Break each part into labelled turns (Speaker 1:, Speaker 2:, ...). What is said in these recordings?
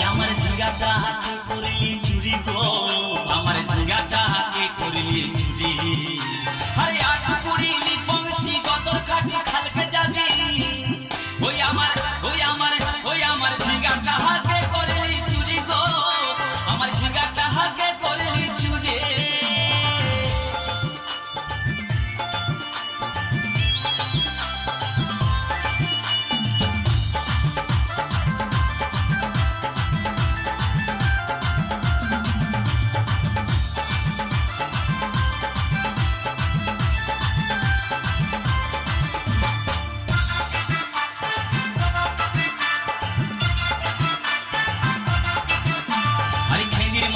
Speaker 1: আমার ঝিঙ্গাটা হাতে করলি চুরি গো আমার ঝিঙ্গাটা হাতে করলি চুরি আরে আট কুড়িলি বংশী গদর কাটি খালকে যাবি ওই আমার ঝিঙ্গাটা হাতে করলি চুরি গো আমার ঝিঙ্গাটা হাতে করলি চুরি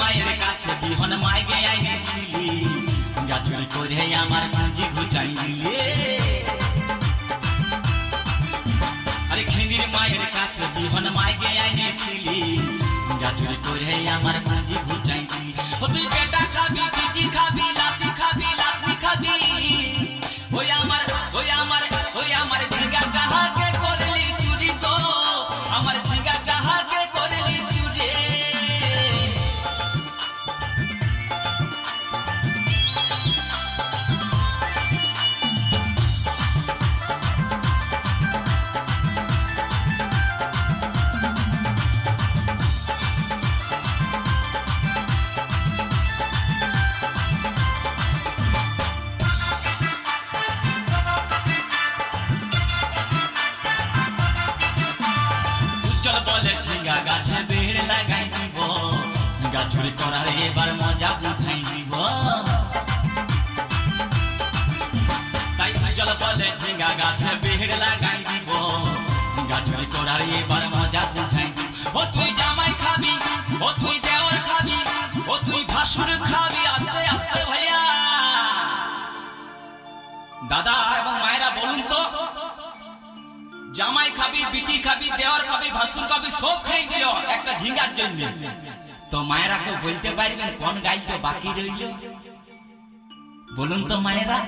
Speaker 1: মায়ের কাছে বিহন মাইগে আইনেছিলি গাছুরি করে আমার পুঁজি ঘুচাই দিলে আরে খেনির মায়ের কাছে বিহন মাইগে আইনেছিলি গাছুরি করে আমার পুঁজি ঘুচাই দিলি ও তুই পেটা খাবি পিটি খাবি লাতি খাবি লাতি খাবি ওই আমার ঝিঙ্গাটা হাতে করলি চুরি গো আমার ঝিঙ্গাটা হাতে করলি চুরি বলে ঝিঙ্গা গাছে বেড় লাগাই দিব গাছুরি করার এবার মজা উঠাই দিব তাই চল বলে ঝিঙ্গা গাছে বেড় লাগাই দিব গাছুরি করার এবার মজা উঠাই দিব ও তুই জামাই খাবি ও তুই দেওর খাবি ও তুই ভাসুর খাবি আস্তে আস্তে ভাইয়া দাদা এবং মায়েরা বলুন তো জামাই খাবি বিটি খাবি দেওয়ার খাবি ভাসুর খাবি সব খাই দিল একটা ঝিঙ্গার জন্য তো মায়েরা কেউ বলতে পারবেন কোন গাইতে বাকি রইল বলুন তো মায়েরা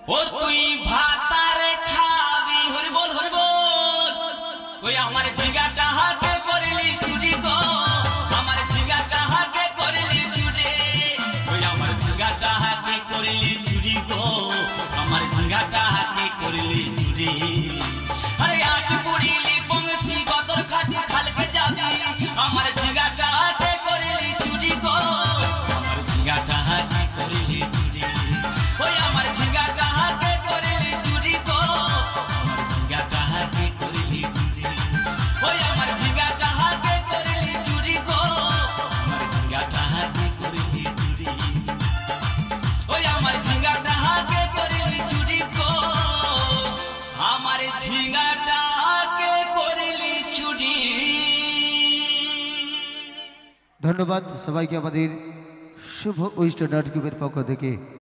Speaker 1: ও তুই ভাতারে খাবি হরি বল ওই আমার ঝিঙ্গাটা হাতে করলি চুরি গো আমার ঝিঙ্গাটা হাতে করলি চুরি ওই আমার ঝিঙ্গাটা হাতে করলি চুরি গো আমার ঝিঙ্গাটা হাতে করলি চুরি আরে আট কুড়িলি বংশী গদর খাটি খালকে যাবি আমার ঝিঙ্গাটা হাতে করলি চুরি গো আমার ঝিঙ্গাটা হাতে করলি চুরি ওই আমার ঝিঙ্গাটা হাতে করলি চুরি গো আমার ঝিঙ্গাটা হাতে করলি চুরি ওই আমার ঝিঙ্গাটা হাতে করলি চুরি গো আমার ঝিঙ্গাটা হাতে করলি চুরি ওই আমার ঝিঙ্গাটা হাতে করলি চুরি গো আমার ঝিঙ্গাটা হাতে করলি চুরি।
Speaker 2: ধন্যবাদ সবাইকে আমাদের শুভ উইস্টার নাটকের পক্ষ থেকে।